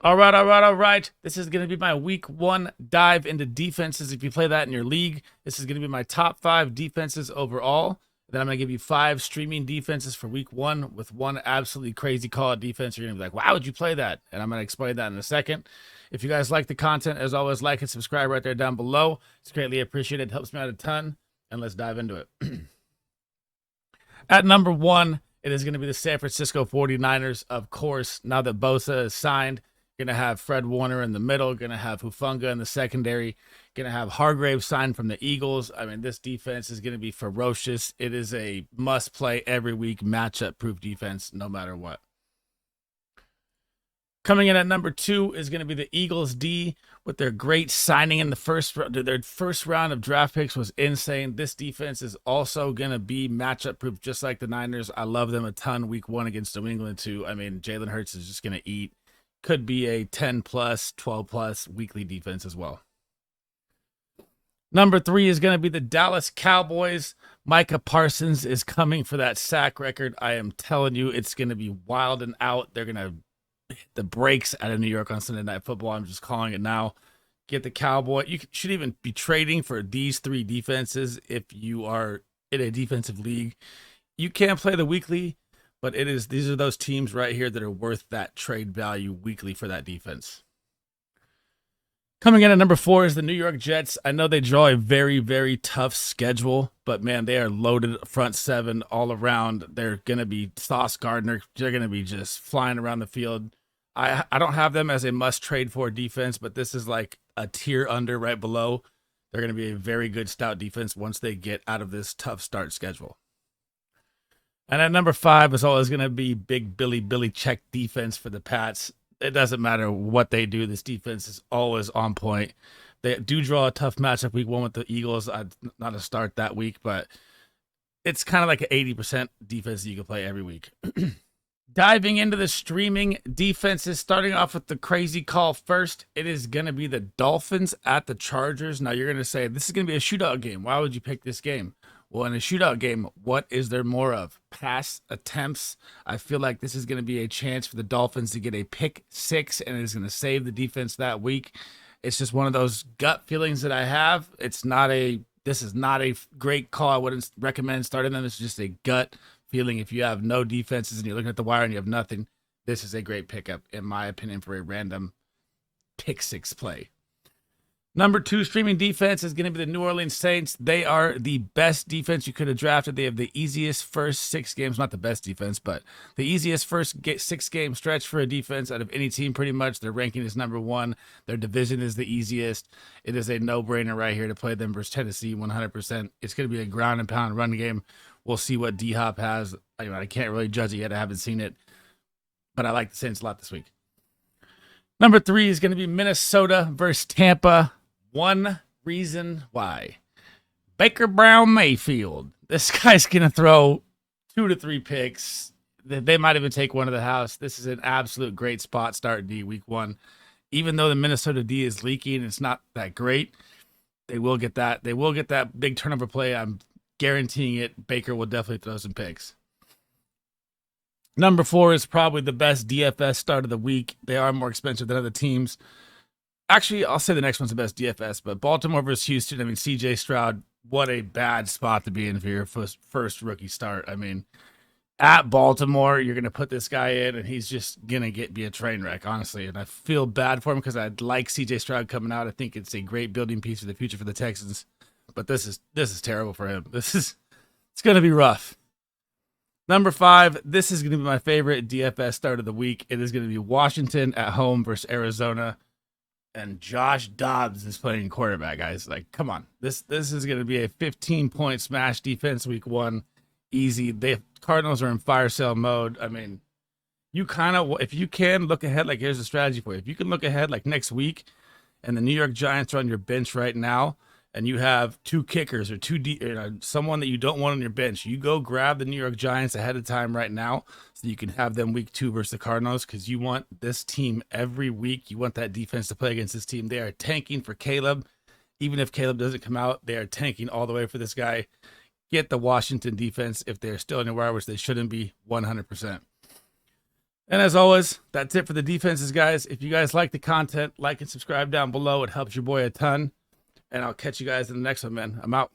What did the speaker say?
All right. This is going to be my week one dive into defenses. If you play that in your league, this is going to be my top 5 defenses overall. Then I'm going to give you 5 streaming defenses for week one with one absolutely crazy call out defense. You're going to be like, why would you play that? And I'm going to explain that in a second. If you guys like the content, as always, like and subscribe right there down below. It's greatly appreciated. It helps me out a ton. And let's dive into it. At number 1, it is going to be the San Francisco 49ers. Of course, now that Bosa is signed, going to have Fred Warner in the middle, going to have Hufanga in the secondary, going to have Hargrave signed from the Eagles. I mean, this defense is going to be ferocious. It is a must-play every week matchup-proof defense no matter what. Coming in at number 2 is going to be the Eagles D with their great signing in the first round of draft picks was insane. This defense is also going to be matchup proof just like the Niners. I love them a ton week 1 against New England too. I mean, Jalen Hurts is just going to eat. Could be a 10 plus, 12 plus weekly defense as well. Number 3 is going to be the Dallas Cowboys. Micah Parsons is coming for that sack record. I am telling you, it's going to be wild and out. They're going to hit the brakes out of New York on Sunday Night Football. I'm just calling it now. Get the Cowboy. You should even be trading for these 3 defenses if you are in a defensive league. You can't play the weekly, but these are those teams right here that are worth that trade value weekly for that defense. Coming in at number 4 is the New York Jets. I know they draw a very, very tough schedule, but man, they are loaded front 7 all around. They're going to be Sauce Gardner. They're going to be just flying around the field. I don't have them as a must trade for defense, but this is like a tier under right below. They're going to be a very good stout defense once they get out of this tough start schedule. And at number 5 is always going to be Big Billy check defense for the Pats. It doesn't matter what they do. This defense is always on point. They do draw a tough matchup week 1 with the Eagles. Not a start that week, but it's kind of like an 80% defense that you can play every week. Diving into the streaming defenses, starting off with the crazy call first, it is going to be the Dolphins at the Chargers. Now, you're going to say, this is going to be a shootout game. Why would you pick this game? Well, in a shootout game, what is there more of? Pass attempts. I feel like this is going to be a chance for the Dolphins to get a pick 6, and it is going to save the defense that week. It's just one of those gut feelings that I have. This is not a great call. I wouldn't recommend starting them. It's just a gut feeling. If you have no defenses and you're looking at the wire and you have nothing, this is a great pickup, in my opinion, for a random pick 6 play. Number 2 streaming defense is going to be the New Orleans Saints. They are the best defense you could have drafted. They have the easiest first 6 games, not the best defense, but the easiest first 6-game stretch for a defense out of any team pretty much. Their ranking is number 1. Their division is the easiest. It is a no-brainer right here to play them versus Tennessee 100%. It's going to be a ground and pound run game. We'll see what D-Hop has. I can't really judge it yet. I haven't seen it, but I like the Saints a lot this week. Number 3 is going to be Minnesota versus Tampa. One reason why. Baker Brown Mayfield. This guy's going to throw 2 to 3 picks. They might even take one to the house. This is an absolute great spot start D week 1. Even though the Minnesota D is leaking, it's not that great. They will get that. They will get that big turnover play. I'm guaranteeing it. Baker will definitely throw some picks. Number 4 is probably the best DFS start of the week. They are more expensive than other teams. Actually, I'll say the next one's the best DFS, but Baltimore versus Houston. I mean, CJ Stroud, what a bad spot to be in for your first rookie start. I mean, at Baltimore, you're going to put this guy in, and he's just going to be a train wreck, honestly. And I feel bad for him because I like CJ Stroud coming out. I think it's a great building piece for the future for the Texans. But this is terrible for him. It's going to be rough. Number 5, this is going to be my favorite DFS start of the week. It is going to be Washington at home versus Arizona. And Josh Dobbs is playing quarterback, guys. Like, come on. This is going to be a 15-point smash defense week 1. Easy. The Cardinals are in fire sale mode. I mean, you kind of, if you can look ahead, like here's a strategy for you. If you can look ahead like next week and the New York Giants are on your bench right now and you have 2 kickers or someone that you don't want on your bench, you go grab the New York Giants ahead of time right now so you can have them week 2 versus the Cardinals, because you want this team every week. You want that defense to play against this team. They are tanking for Caleb. Even if Caleb doesn't come out, they are tanking all the way for this guy. Get the Washington defense if they're still in the wire, which they shouldn't be, 100%. And as always, that's it for the defenses, guys. If you guys like the content, like and subscribe down below. It helps your boy a ton. And I'll catch you guys in the next one, man. I'm out.